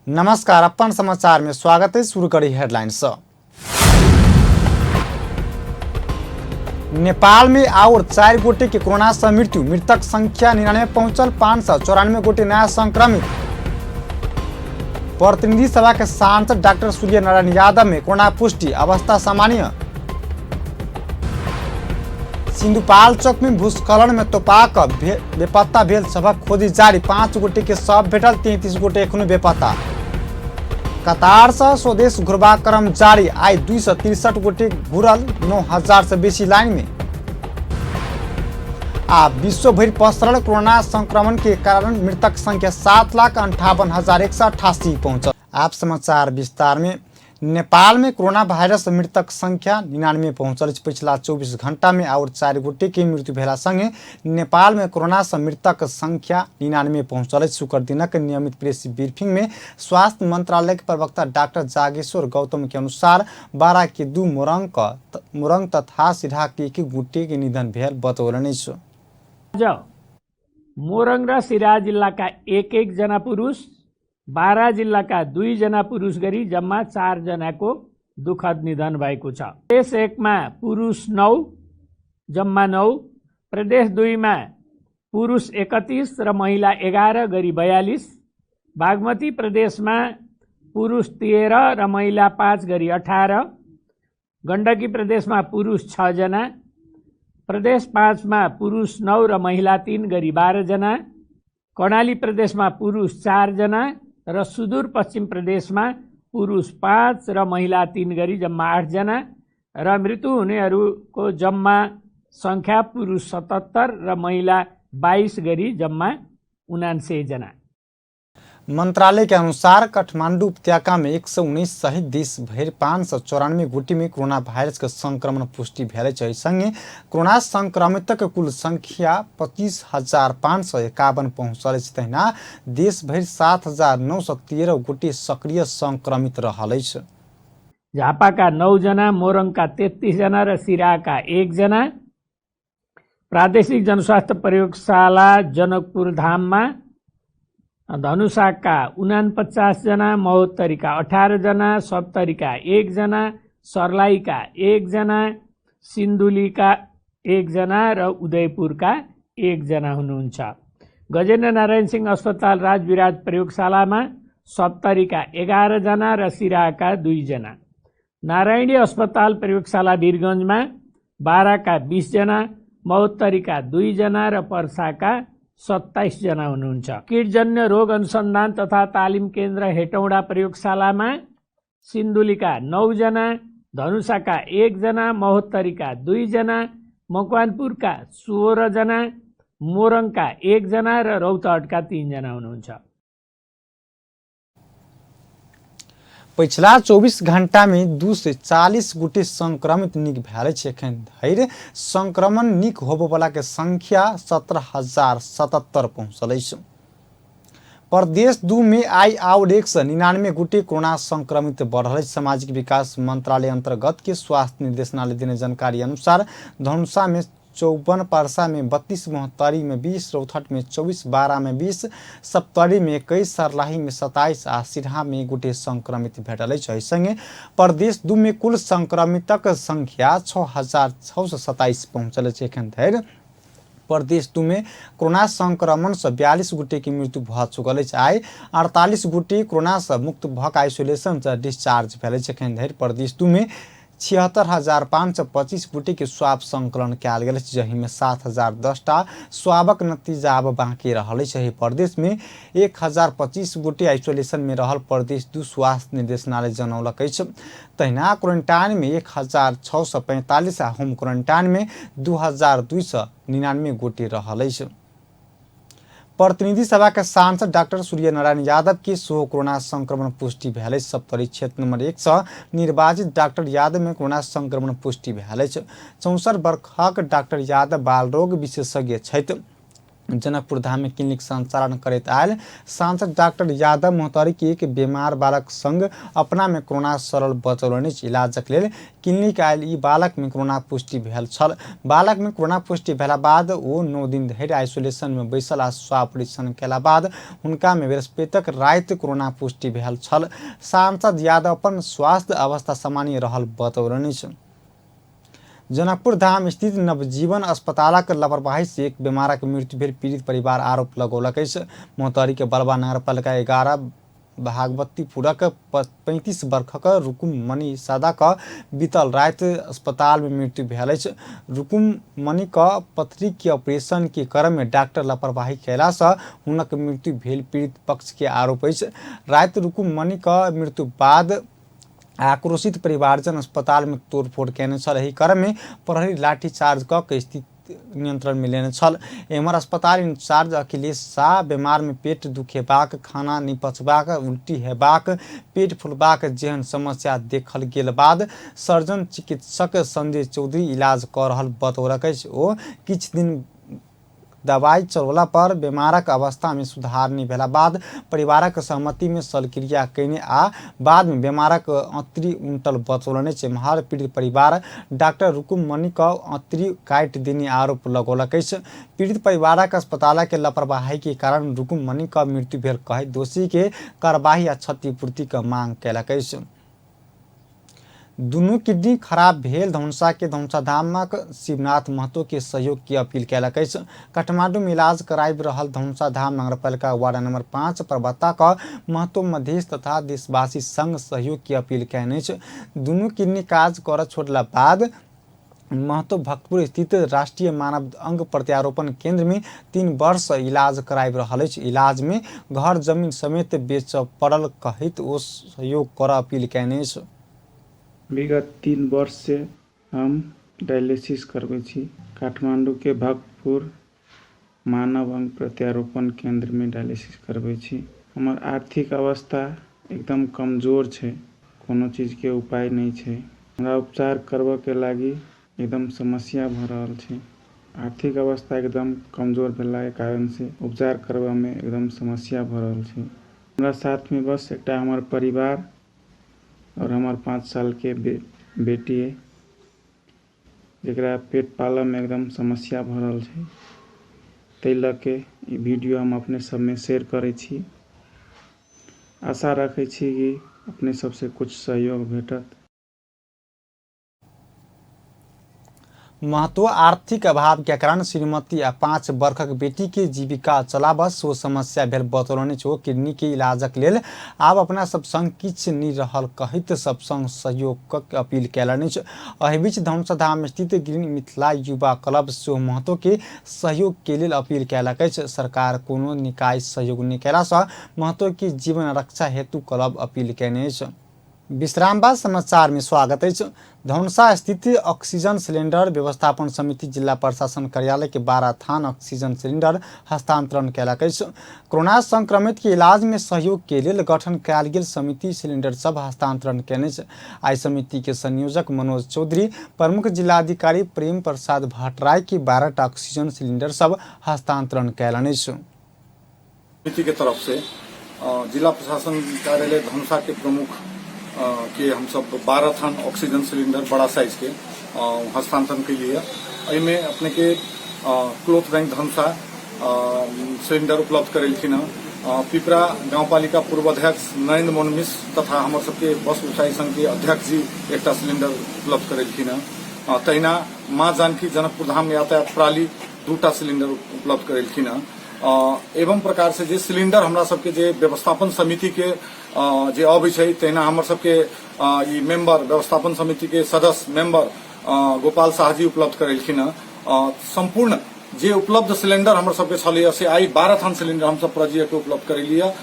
नमस्कार, अपन समाचार में स्वागत है। शुरू करी हेडलाइंस। नेपाल में और 4 गोटे की कोरोना से मृत्यु, मृतक संख्या 99 पहुंचल। 594 गोटे नया संक्रमित। प्रतिनिधि सभा के सांसद डॉक्टर सूर्य नारायण यादव में कोरोना पुष्टि, अवस्था सामान्य। सिंधुपाल्चोक में भूस्खलन में तोपाक बेपत्ता भेल सबक खोजी जारी। 5 गोटे के शव भेटल, 33 गोटे एखनो बेपत्ता। कतार से स्वदेश घुरबाक क्रम जारी। आई 263 गोटे घुरल, 9000 से बेसी लाइन में। आ विश्व भर पसरल कोरोना संक्रमण के कारण मृतक संख्या 7,58,188 पहुंचल। आप समाचार विस्तार में। नेपाल में कोरोना वायरस मृतक संख्या 99 पहुंचल। पिछला 24 घंटा में और 4 गोटे की मृत्यु भेला संगे नेपाल में कोरोना से मृतक संख्या 99 पहुंचल। शुक्र दिनक नियमित प्रेस ब्रीफिंग में स्वास्थ्य मंत्रालय के प्रवक्ता डॉक्टर जागेश्वर गौतम के अनुसार 12 के 2 मोरंग तथा सिराहा के 1 गोटे के निधन भेल बतौलनि। मोरङ र सिराहा जिल्लाका 1 जना पुरुष, 12 जिल्लाका 2 जना पुरुष गरी जम्मा 4 जनाको दुःखद निधन भएको छ। प्रदेश 1 मा पुरुष 9, जम्मा 9, प्रदेश 2 मा पुरुष 31 र महिला 11 गरी 42, बागमती प्रदेशमा पुरुष 13 र महिला 5 गरी 18, गण्डकी प्रदेशमा पुरुष 6 जना, प्रदेश 5 मा पुरुष 9 र महिला 3 गरी 12 जना, कर्णाली प्रदेशमा पुरुष 4 जना र सुदूरपश्चिम प्रदेशमा पुरुष 5 र महिला 3 गरी जम्मा 8 जना र मृत्यु हुनेहरूको जम्मा संख्या पुरुष 77 र महिला 22 गरी जम्मा 79 जना। मंत्रालय के अनुसार काठमांडू उपत्यका में 119 सहित देश भर 594 गोटे में कोरोना वायरस के संक्रमण पुष्टि भेल संगे कोरोना संक्रमितक कुल संख्या 25,551 पहुंचल। तहिना देश भर 7,913 गोटे सक्रिय संक्रमित रहल। झापाका 9 जना, मोरङका 33 जना र सिराहाका 1 जना। प्रादेशिक जनस्वास्थ्य प्रयोगशाला जनकपुर धाममा धनुषाका 49 जना, महोत्तरीका 18 जना, सप्तरीका 1 जना, सर्लाहीका 1 जना, सिन्धुलीका 1 जना र उदयपुरका 1 जना हुनुहुन्छ। गजेन्द्र नारायण सिंह अस्पताल राजविराज प्रयोगशालामा सप्तरीका 11 जना र सिराहाका 2 जना। नारायणी अस्पताल प्रयोगशाला वीरगञ्जमा 12 का 20 जना, महोत्तरीका 2 जना र पर्साका 27 जना हुनुहुन्छ। कीटजन्य रोग अनुसन्धान तथा तालिम केन्द्र हेटौडा प्रयोगशालामा सिन्धुलीका 9 जना, धनुषाका 1 जना, महोत्तरीका 2 जना, मकवानपुरका 16 जना, मोरङका 1 जना र रौतहटका 3 जना हुनुहुन्छ। पिछला 24 घंटा में 240 गोटे संक्रमित निक भेल। एखन धरि संक्रमण निक होबवला के संख्या 17,077 पहुंचल। प्रदेश 2 में आई और 199 गोटे कोरोना संक्रमित बढ़ल। सामाजिक विकास मंत्रालय अंतर्गत के स्वास्थ्य निर्देशनालय देने जानकारी अनुसार धनुषा में 54, परसा में 32, मोहतरी में 20, रौतहट में 24, बारा में 20, सप्तरी में 21, सर्लाही में 27 आ सिराहा में गोटे संक्रमित भेटल। संगे प्रदेश 2 में कुल संक्रमितक संख्या 6,627 पहुंचल। एखन धरि प्रदेश 2 में कोरोना संक्रमण से 42 गोटे की मृत्यु भ चुकल। आई 48 गोटे कोरोना से मुक्त भक आइसोलेशन से डिस्चार्ज भेल। एखन धरि प्रदेश 2 में 76,525 गोटे के स्वाब संकलन कयल गेल, जहि में 7,010 टा स्वाबक नतीजा अब बाँकी रहल। प्रदेश में 1,025 गोटे आइसोलेशन में रहल प्रदेश 2 स्वास्थ्य निर्देशनालय जनौलक। तहिना क्वारंटाइन में 1,645 आ होम क्वारंटाइन में 2,299 गोटे रहल। प्रतिनिधि सभा के सांसद डॉक्टर सूर्य नारायण यादव की सो कोरोना संक्रमण पुष्टि भेल। सप्तरी क्षेत्र नंबर 1 से निर्वाचित डॉक्टर यादव में कोरोना संक्रमण पुष्टि भेल। 64 वर्षक डॉक्टर यादव बाल रोग विशेषज्ञ छथि। जनकपुर धाम में क्लिनिक संचालन करैत आयल सांसद डॉक्टर यादव मोहतरी के एक बीमार बालक संग अपना में कोरोना सरल बचौलनि। इलाजक लेल क्लिनिक आयल ई बालक में कोरोना पुष्टि भेल छल। बालक में कोरोना पुष्टि भेला बाद ओ 9 दिन धरि आइसोलेशन में बैसल आ स्वाब परीक्षण केला बाद हुनका में बृहस्पतिक राति कोरोना पुष्टि भेल छल। सांसद यादव अपन स्वास्थ्य अवस्था सामान्य रहल बतौलनि। जनकपुर धाम स्थित नवजीवन अस्पतालक लापरवाही से एक बीमारक मृत्यु भेल पीड़ित परिवार आरोप लगौलक। मोहतरी के बलवा नगरपालिका 11 भागवतीपुरक 35 वर्षक रुकुम मणि सादाक बीतल राति अस्पताल में मृत्यु भेल अछि। रुकुम मणि क पथरी के ऑपरेशन के क्रम में डॉक्टर लापरवाही कयला सँ हुनक मृत्यु भेल पीड़ित पक्ष के आरोप अछि। राति रुकुम मणि क मृत्यु बाद आक्रोशित परिवारजन अस्पताल में तोड़फोड़ केने छल। एही क्रम में प्रहरी लाठीचार्ज क के स्थिति नियंत्रण में लेने छल। एम्हर अस्पताल इंचार्ज अखिलेश शाह बीमार में पेट दुखेबाक, खाना नहीं पचबाक, उल्टी हेबाक, पेट फुलबाक जेहन समस्या देखल गेल बाद सर्जन चिकित्सक संजय चौधरी इलाज क रहल बतौलक। ओ किछ दिन दवाई चलौला पर बीमारक अवस्था में सुधार नहीं भेला बाद परिवारक सहमति में शल्यक्रिया कयने आ बाद में बीमारक अंतरी उंटल बतौलनि। एम्हर पीड़ित परिवार डॉक्टर रुकुम मणि क अंतरी काटि देने आरोप लगौलक। पीड़ित परिवारक अस्पताल के लापरवाही के कारण रुकुम मणि क मृत्यु भेल कहि दोषी के कार्रवाई आ क्षतिपूर्ति क मांग कयलक। दुनू किडनी खराब भेल धनुषा के धनुषाधामक शिवनाथ महतो के सहयोग की अपील कयलक। काठमांडू में इलाज कराबि रहल धनुषा धाम नगरपालिका वार्ड नंबर 5 प्रवक्ता क महतो मधेश तथा देशवासी संग सहयोग की अपील कयने। दुनू किडनी काज कर छोड़ला बाद महतो भक्तपुर स्थित राष्ट्रीय मानव अंग प्रत्यारोपण केंद्र में 3 वर्ष इलाज कराबि रहल अछि। इलाज में घर जमीन समेत बेच पड़ल कहित ओ सहयोग कर अपील कयने। विगत 3 वर्ष से हम डायलिसिस करबै छी। काठमांडू के भक्तपुर मानव अंग प्रत्यारोपण केंद्र में डायलिसिस करबै छी। हमर आर्थिक अवस्था एकदम कमजोर छै, कोनो चीज के उपाय नहीं छै। हमरा उपचार करबऽ के लागी एकदम समस्या भ रहल छै। आर्थिक अवस्था एकदम कमजोर भेला के कारण से उपचार करबऽ में एकदम समस्या भ रहल छै। हमरा साथ में बस एकटा हमर परिवार और हमार 5 साल के बेटी है, जरा पेट पालय में एकदम समस्या भ रहल छै। तै ल के ई वीडियो हम अपने सब में शेयर करै छी। आशा रखै छी कि अपने सबसे कुछ सहयोग भेटत। महतो आर्थिक अभाव के कारण श्रीमती आ 5 वर्षक बेटी के जीविका चलाबस ओ समस्या भेल बतौलनि। ओ किडनी के इलाजक लेल आब अपना सब संग किछ नहीं रहल कहित सब संग सहयोग अपील कयलनि। एहि बीच धनुषा धाम स्थित ग्रीन मिथिला युवा क्लब सेहो महतो के सहयोग के लेल अपील कयलक। सरकार कोनो निकाय सहयोग नहीं कयला सँ महतो के जीवन रक्षा हेतु क्लब अपील कयने। विश्राम बाद समाचार में स्वागत है। धनुषा स्थित ऑक्सीजन सिलेंडर व्यवस्थापन समिति जिला प्रशासन कार्यालय के 12 थान ऑक्सीजन सिलेंडर हस्तांतरण कयलक। कोरोना संक्रमित के इलाज में सहयोग के लिए गठन कयल गेल समिति सिलेंडर सब हस्तांतरण कयने। आई समिति के संयोजक मनोज चौधरी, प्रमुख जिलाधिकारी प्रेम प्रसाद भट्टराय के 12 ऑक्सीजन सिलेंडर सब हस्तांतरण कयलनि। समिति के तरफ से जिला प्रशासन कार्यालय धनुषा के प्रमुख के हम सब 12 थान ऑक्सीजन सिलेंडर बड़ा साइज के हस्तांतरण के लिए एहिमे अपने के क्लोथ बैंक धनुषा सिलेंडर उपलब्ध करेलखिन। पिपरा गांवपालिका पूर्व अध्यक्ष नरेंद्र मोहन मिश्र तथा हमर सबके बस व्यवसायी संघ के अध्यक्ष जी एकटा सिलेंडर उपलब्ध करेलखिन। तहिना माँ जानकी जनकपुर धाम यातायात प्रणाली 2टा सिलेंडर उपलब्ध करेलखिन। एवं प्रकार से जे सिलेंडर हमरा सबके जे व्यवस्थापन समिति के जे अबै छै तहिना हमर सबके ई मेंबर व्यवस्थापन समिति के सदस्य मेंबर गोपाल शाह जी उपलब्ध करेलखिन। संपूर्ण जे उपलब्ध सिलेंडर हमर सबके छलैया से आई 12 थान सिलेंडर हम सब प्रजीय के उपलब्ध करेलिया।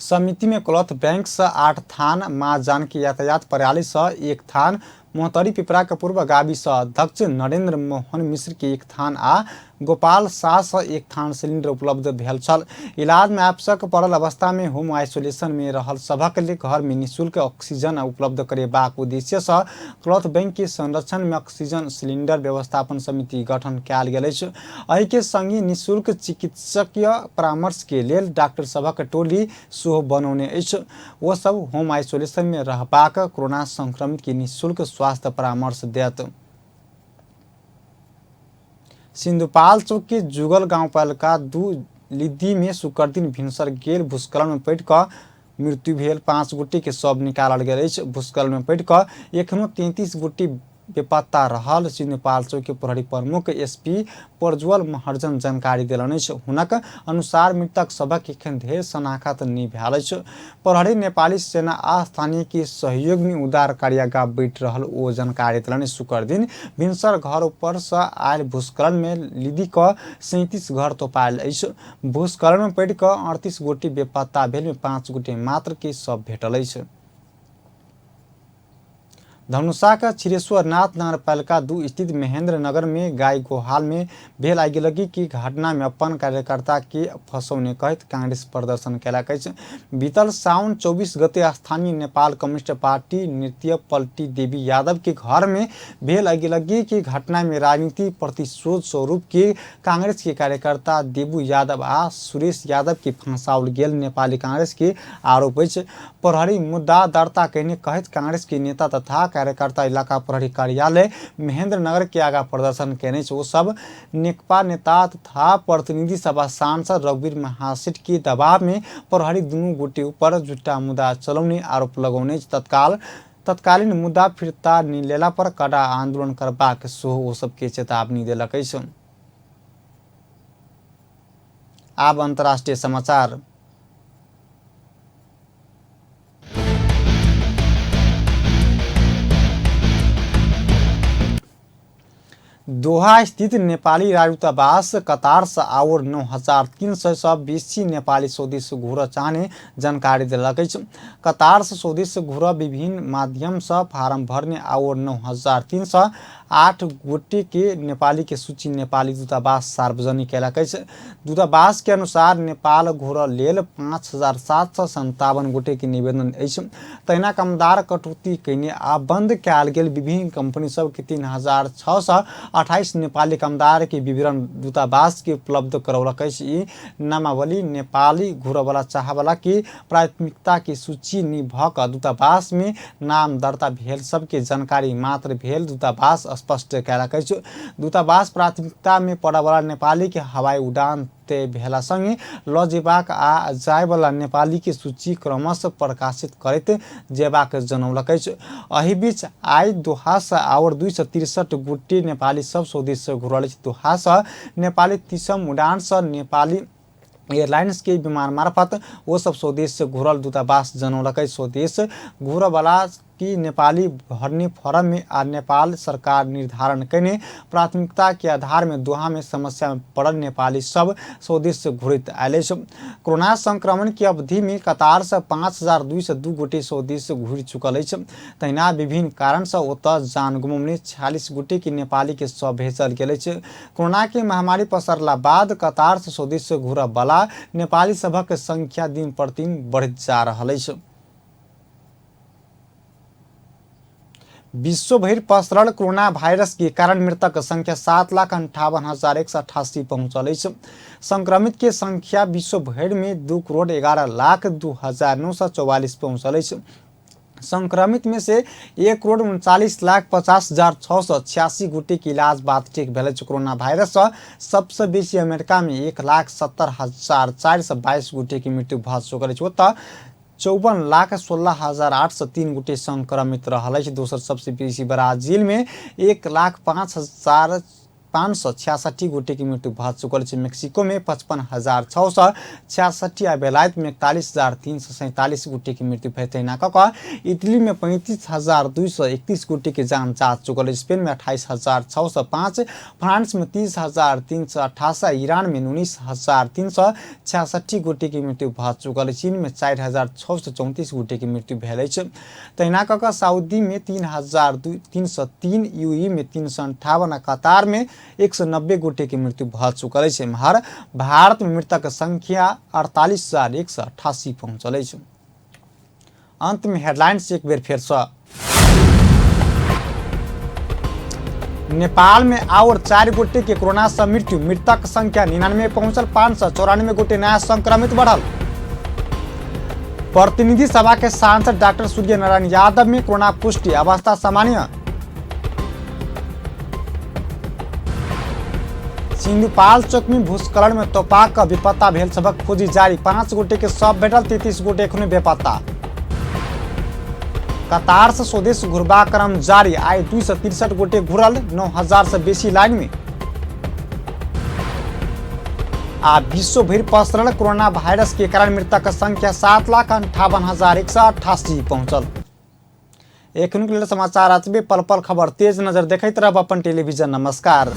समिति में क्लॉथ बैंक से 8 थान, माँ जानकी यातायात प्रणाली से 1 थान, मोहतरी पिपरा के पूर्व गाविस अध्यक्ष नरेंद्र मोहन मिश्र के एक थान आ गोपाल शाह एक थान सिलिंडर उपलब्ध भेल छल। इलाज में आवश्यक पड़ल अवस्था में होम आइसोलेशन में रहल सभक लिए घर में निःशुल्क ऑक्सीजन उपलब्ध करेबाक उद्देश्य से क्लॉथ बैंक के संरक्षण में ऑक्सीजन सिलिंडर व्यवस्थापन समिति गठन कयल गेल अछि। एहि के संगे निःशुल्क चिकित्सकीय परामर्श के लेल डॉक्टर सभक टोली सेहो बनौने अछि। वो सब होम आइसोलेशन में रहबाक कोरोना संक्रमित के निःशुल्क स्वास्थ्य परामर्श देत। सिंधुपाल्चोक के जुगल गाउँपालिका 2 लिद्दी में शुक्र दिन भिनसर गेल भूस्खलन में पड़ि कऽ मृत्यु भेल। 5 गोटे के शव निकालल गेल अछि। भूस्खलन में पड़ि कऽ एखनो 33 गोटे बेपत्ता रहल सिंधुपाल्चोक के प्रहरी प्रमुख एसपी प्रज्वल महर्जन जानकारी देलनि अछि। हुनक अनुसार मृतक सभक एखन धरि शनाख्त नहि भेल अछि। प्रहरी नेपाली सेना आ स्थानीय के सहयोग में उद्धार कार्य बैठ रहल ओ जानकारी देलनि। शुक्र दिन भिनसर घर ऊपर से आयल भूस्खलन में लिद्दी क 37 घर तोपायल अछि। भूस्खलन में पड़ि कऽ 38 गोटे बेपत्ता भेल में 5 गोटे मात्र के शव भेटल अछि। धनुषा का छिरेश्वरनाथ नगरपालिका 2 स्थित महेंद्र नगर में गाय गोहाल में भेल आगिलगी की घटना में अपन कार्यकर्ता के फंसौने कहत कांग्रेस प्रदर्शन कयलक अछि। बीतल साउन 24 गते स्थानीय नेपाल कम्युनिस्ट पार्टी नृत्य पलटी देवी यादव के घर में भेल आगिलगी की घटना में राजनीति प्रतिशोध स्वरूप के कांग्रेस के कार्यकर्ता देबू यादव आ सुरेश यादव के फंसाओल गेल नेपाली कांग्रेस के आरोप अछि। प्रहरी मुद्दा दर्ता कयने कहत कांग्रेस के नेता तथा कार्यकर्ता इलाका प्रहरी कार्यालय महेंद्र नगर के आगा प्रदर्शन केने ओ सब नेकपा नेता तथा प्रतिनिधि सभा सांसद रघुवीर महासेठ के दबाव में प्रहरी दुनू गोटे ऊपर झूठा मुद्दा चलौने आरोप लगौने तत्कालीन मुद्दा फिरता नहीं लेला पर कड़ा आंदोलन करबाक सेहो ओ सबके चेतावनी देलक अछि। आब अंतर्राष्ट्रीय समाचार। दोहा स्थित नेपाली राजदूतावास कतार से और 9,300 से बेसी नेपाली स्वदेश घूर चाहने जानकारी दिलक अछि। कतार से स्वदेश घूर विभिन्न माध्यम से फार्म भरने और 9,308 गोटे के नेपाली के सूची नेपाली दूतावास सार्वजनिक कयलक अछि। दूतावास के अनुसार नेपाल घूर लेल 5,757 गोटे के निवेदन अछि। तहिना कामदार कटौती कयने आ बंद कयल गेल विभिन्न कंपनी सब के 3,628 नेपाली कामदार के विवरण दूतावास के उपलब्ध करौलक अछि। ई नामावली नेपाली घूरवाला चाहवाला की प्राथमिकता की सूची नहीं भ क दूतावास में नाम दर्ता भेल सबके जानकारी मात्र भेल दूतावास स्पष्ट कयलक अछि। दूतावास प्राथमिकता में पड़यवाला नेपाली के हवाई उड़ान तय भेला संगे ल जेबाक आ जायवाला नेपाली के सूची क्रमशः प्रकाशित करैत जेबाक जनौलक अछि। एहि बीच आइ दोहा से और 263 गोटे नेपाली सब स्वदेश घुरल अछि। दोहा से नेपाली 30म उड़ान से नेपाली एयरलाइंस के विमान मार्फत वो सब स्वदेश घुरल दूतावास जनौलक। स्वदेश घुरवाला की नेपाली भरने फॉर्म में आ नेपाल सरकार निर्धारण करने प्राथमिकता के आधार में दोहा में समस्या में पड़ल नेपाली सब स्वदेश घुरैत आयल। कोरोना संक्रमण की अवधि में कतार से 5,202 गोटे स्वदेश घुरि चुकल अछि। तहिना विभिन्न कारण से ओतऽ जान गुमौने 46 गोटे के नेपाली के शव भेजल गेल अछि। कोरोना के महामारी पसरला बाद कतार से स्वदेश घुरऽ वाला नेपाली सभक संख्या दिन प्रतिदिन बढ़ैत जा रहल अछि। विश्व भर पसरल कोरोना वायरस के कारण मृतक संख्या 7,58,188 पहुंचल अछि। संक्रमित के संख्या विश्व भर में 2,11,02,944 पहुंचल अछि। संक्रमित में से 1,39,50,686 गोटे के इलाज बाद ठीक भेल अछि। कोरोना वायरस सबसे बेसी अमेरिका में 1,70,422 गोटे की मृत्यु भऽ चुकल अछि। ओतऽ 54,16,803 गोटे संक्रमित रहल अछि। दोसर सबसे बेसी ब्राजील में 1,05,000 566 गोटे की मृत्यु भ चुकल है। मेक्सिको में 55,666 आ बेलायत में 41,347 गोटे की मृत्यु भई तहिना कऽ इटली में 35,231 गोटे की जान जा चुकल है। स्पेन में 28,605, फ्रांस में 30,388, ईरान में 19,366 गोटे की मृत्यु भ चुकल है। चीन में 4,634 गोटे की मृत्यु भेल अछि। तहिना कऽ सऊदी में 3,303, यूएई में 358, कतार में 190 गोटे की मृत्यु भ चुकल है। एम्हर भारत में मृतक संख्या 48,188 पहुंचल है। अंत में हेडलाइंस एक बेर फिर से। नेपाल में और 4 गोटे के कोरोना से मृत्यु, मृतक संख्या 99 पहुंचल। 594 गोटे नया संक्रमित बढ़ल। प्रतिनिधि सभा के सांसद डॉक्टर सूर्य नारायण यादव में कोरोना पुष्टि, अवस्था सामान्य। सिंधुपाल चौक में भूस्खलन में तोपाक का बेपत्ता भेल सबक खोजी जारी। 5 गोटे के शव भेटल, 33 गोटे एखनो बेपत्ता। कतार से स्वदेश घुरबा क्रम जारी, आइ 263 गोटे घुरल, 9,000 से बेसी लाइन में। आ विश्व भर पसरल कोरोना वायरस के कारण मृतक संख्या 7,58,188 पहुंचल। एखन के लेल समाचार अचबे पल पल खबर तेज नजर देखैत रहब अपन टेलीविजन। नमस्कार।